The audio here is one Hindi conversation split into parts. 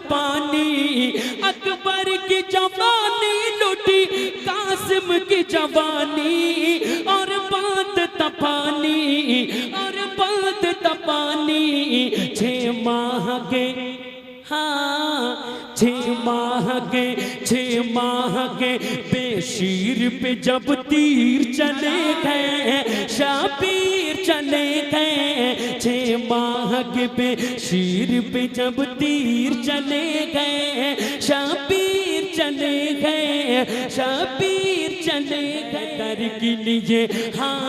पानी। अकबर की जवानी लुटी कासिम की जवानी, और बात तपानी, और बात तपानी। 6 माह के, हाँ 6 माह के बेशीर पे जब तीर चले गए, शाबीर चले गए। 6 माह के बेशीर पे जब तीर चले गए, शाबीर चले गए, शाबीर चले गए। दर के लिए, हाँ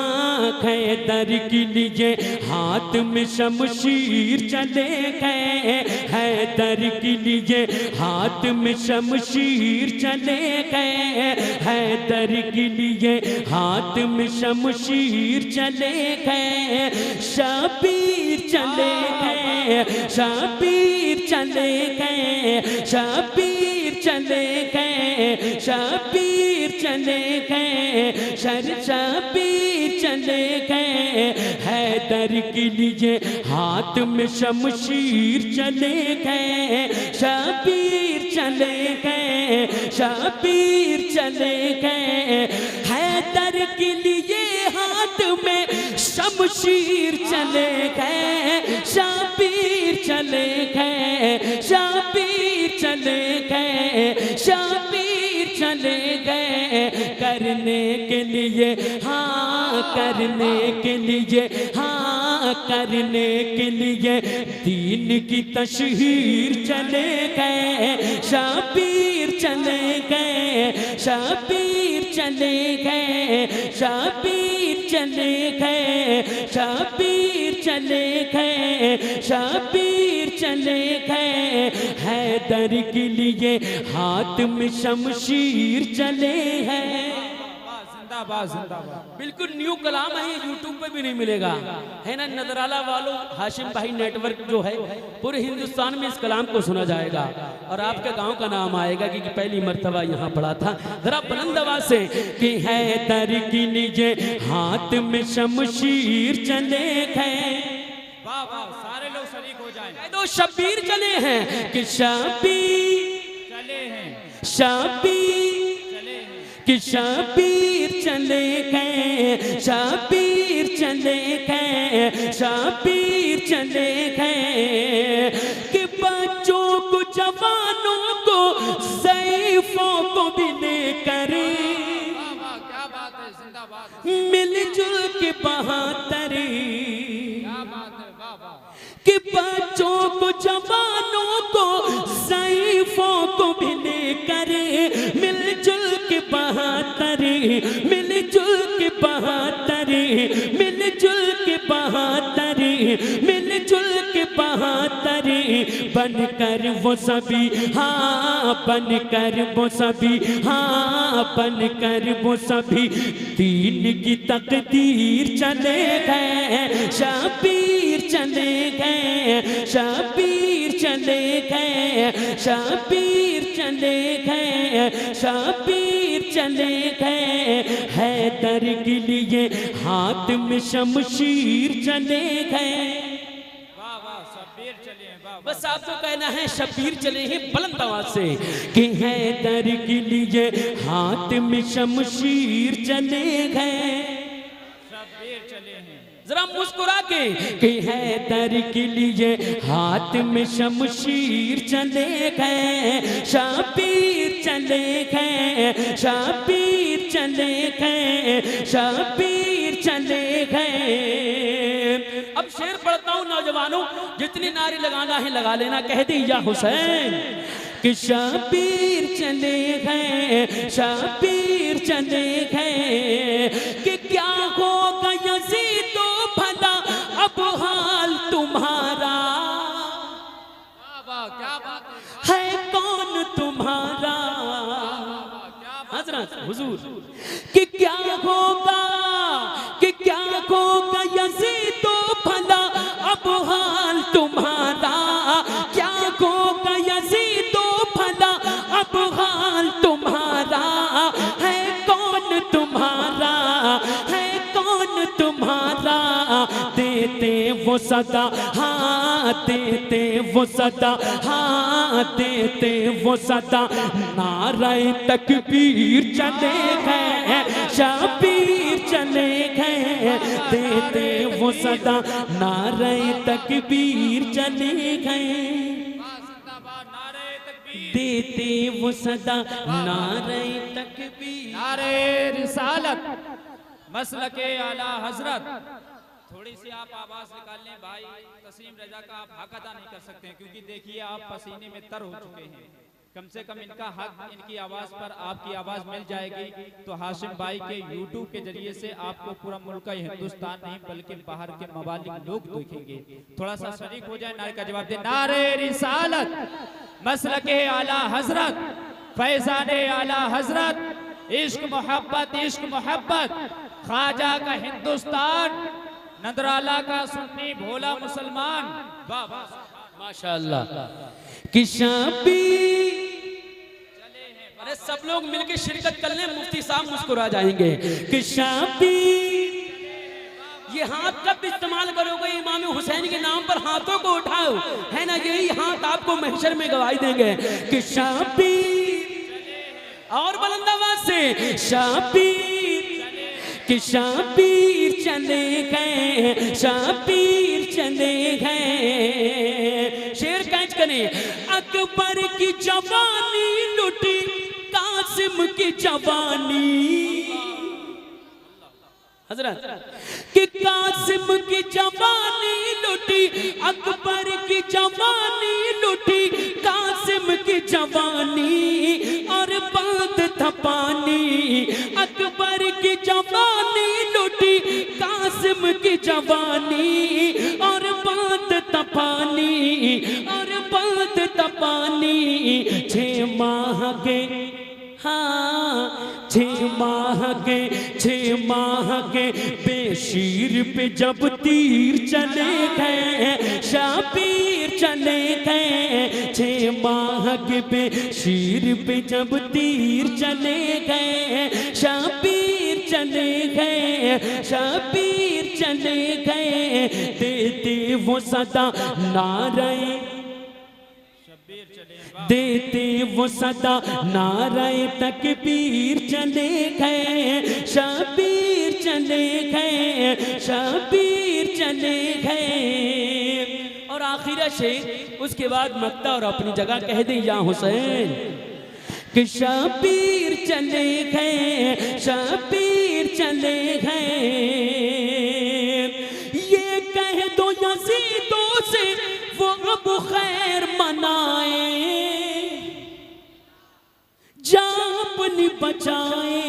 दर के लिए हाथ में शमशीर चले गए, हैदर के लिए हाथ में शमशीर चले गए, हैदर के लिए हाथ में शमशीर चले गए। शाबीर चले गए, शाबीर चले गए, शाबीर चले गए, शाबीर चले गए, शाबीर चले गए। हैदर के लिए हाथ में शमशीर चले गए, शाबीर चले गए, शाबीर चले गए। हैदर के लिए हाथ में शमशीर चले गए, शाबीर चले गए, शाबीर चले गए, शाबीर चले गए। करने के लिए, हाँ करने के लिए, हाँ करने के लिए दीन की तशहीर चले गए, शाबीर चले गए, शाबीर चले गए, शाबीर चले गए, शाबीर चले गए, शाबीर चले गए। हैदर के लिए हाथ में शमशीर चले हैं। जिंदाबाद जिंदाबाद। बिल्कुल न्यू कलाम है, ये यूट्यूब पे भी नहीं मिलेगा, है ना। नजराला वालों, हाशिम भाई नेटवर्क जो है पूरे हिंदुस्तान में इस कलाम को सुना जाएगा, और आपके गांव का नाम आएगा कि पहली मर्तबा यहाँ पड़ा था। जरा बुलंद आवाज से कि हैदर के लिए हाथ में शमशीर चले गए। वाह वाह, सारे लोग शरीक हो जाएं। तो शबीर चले हैं कि शाबीर चले हैं, शाबीर चले हैं कि शाबीर चले गए, शाबीर चले गए, शाबीर चले गए। कि बच्चों को, जवानों को, ज़ईफ़ों को भी लेकर मिलजुल के बहादुरी, कि बच्चों को, जवानों को, ज़ईफ़ों को भी लेकर मिलजुल के बहादुरी, मिलजुल के बहादुरी, मिलजुल के बहादुरी, मिलजुल के बहादुरी। बनकर वो सभी, हाँ बनकर वो सभी, हाँ बनकर वो सभी दीन की तकदीर चले गए, शाबीर चले गए, शाबीर चले गए, शाबीर चले गए, शाबीर चले गए। हैदर के लिए हाथ में शमशीर चले गए। बस आपको कहना है शबीर चले हैं बुलंद आवाज से कि हैदर के लिए हाथ में शमशीर चले गए, शबीर चले हैं। जरा मुस्कुरा के कि हैदर के लिए हाथ में शमशीर चले गए, शाबीर चले गए, शाबीर चले गए, शाबीर चले गए। अब शेर पढ़ता हूँ नौजवानों, जितनी नारी लगाना है लगा लेना। कह दी या हुसैन कि शाबीर चले गए, शाबीर चले गए। कि क्या होगा यज़ीदो भला अब हाल तुम्हारा, क्या बात है कौन तुम्हारा हजरत हुजूर। कि क्या होगा, कि क्या होगा यज़ीदो भला अब हाल तुम्हारा, क्या होगा यज़ीदो भला अब हाल तुम्हारा। है कौन तुम्हारा, है कौन तुम्हारा, दे देते वो सदा, हाँ देते वो सदा, हाँ देते वो सदा, नारे तकबीर चले गए, शबीर चले गए, देते वो सदा, नारे तकबीर चले गए, देते वो सदा, नारे तकबीर, नारे रिसालत, मसलके आला हजरत। थोड़ी सी आप आवाज निकाल लें भाई, तस्लीम रजा का आप हक अदा नहीं कर सकते हैं, क्योंकि देखिए आप पसीने में तर हो चुके हैं। कम से कम इनका हक, इनकी आवाज पर आपकी आवाज मिल जाएगी तो हाशिम भाई के यूट्यूब के जरिए से आपको पूरा मुल्क हिंदुस्तान नहीं बल्कि बाहर के मवालिक लोग देखेंगे। थोड़ा सा शरीक हो जाए, नारे का जवाब दे। नारे रिसालत, मसलके आला हजरत, फैजाने आला हजरत, इश्क मोहब्बत, इश्क मोहब्बत, ख्वाजा का हिंदुस्तान, नदराला का सुन्नी भोला मुसलमान। वाह वाह माशाअल्लाह। कि शबीर, अरे सब लोग मिलकर शिरकत कर लें, मुफ्ती साहब मुस्कुरा जाएंगे। कि शबीर, ये हाथ कब इस्तेमाल करोगे? इमाम हुसैन के नाम पर हाथों को उठाओ, है ना, यही हाथ आपको महशर में गवाही देंगे। कि शबीर, और बुलंद आवाज से शबीर, कि शबीर चले गए, शबीर चले गए। शेर कैच करें। अकबर की जवानी लुटी, कासिम की जवानी, हजरत कि कासिम की जवानी लुटी, अकबर की जवानी लुटी, कासिम की जवानी, और बात था पानी। अकबर की जवानी लुटी, कासिम की जवानी, और बात था पानी, और बात था पानी। 6 माह के, हाँ 6 माह के, 6 माह के बेशीर पे जब तीर चले गए, शबीर चले गए। 6 माह के बेशीर पे जब तीर चले गए, शबीर चले गए, शबीर चले गए, देते वो सदा, नारे देते वो सदा, नारे तकबीर चले गए, शबीर चले गए, शबीर चले गए। और आखिर शेर, उसके बाद मक्ता और अपनी जगह कह दे या हुसैन। कि शबीर चले गए, शबीर चले गए, ये कह दो यजीदों से वो अब खैर मनाए, जान बचाए।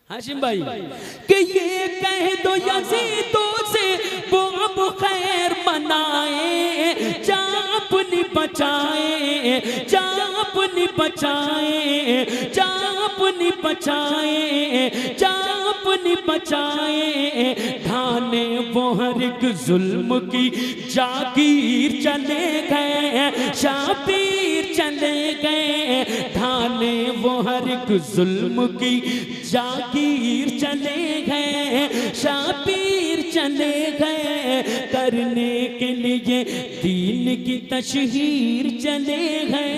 हाशिम भाई कि ये कह दो यजीदों से वो अब खैर मनाए, जान बचाए, जान बचाए, जान बचाए, जान बचाए। ढाने वो हर एक जुल्म की जागीर चले गए, शबीर चले गए। ढाने वो हर एक जुल्म की जागीर चले गए, शबीर चले गए। करने के लिए दीन की तशहीर चले गए,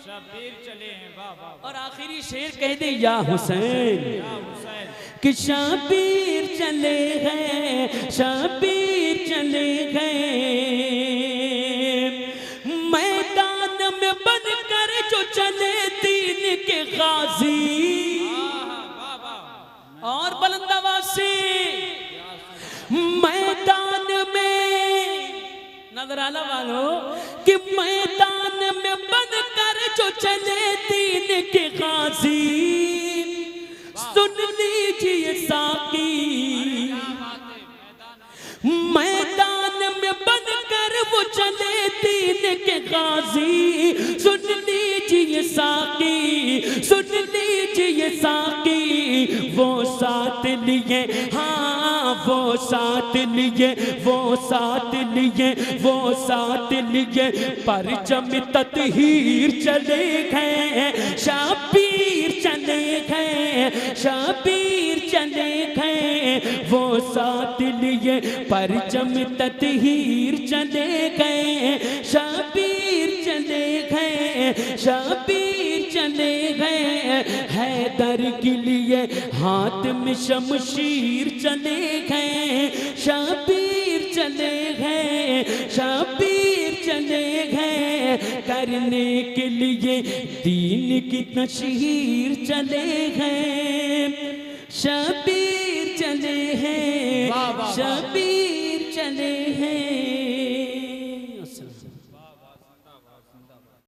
शबीर चले हैं। वाह वाह। और आखिरी शेर कह दे या हुसैन। कि शबीर चले गए, शबीर चले गए, मैदान में बनकर जो चले दीन के गाजी। और बुलंद आवाज से मैदान में, नजर आना वालों, कि मैदान में बनकर जो चले दीन के गाजी। सुन लीजिए साकी, मैदान में बनकर वो चले दीन के गाजी। सुन लीजिए साकी, सुन लीजिए साकी, वो साथ लिए, हाँ वो साथ लिए, वो साथ लिए, वो साथ लिए। परचम तत्हीर चले गए, शबीर चले गए, शबीर चले गए। वो साथ लिए परचम ततहीर चले गए, शाबीर चले गए, शाबीर चले गए, हैदर के लिए हाथ में शमशीर चले गए, शाबीर चले गए, शाबीर चले गए, करने के लिए दीन की तशहीर चले गए, शाबीर चले हैं, शाबीर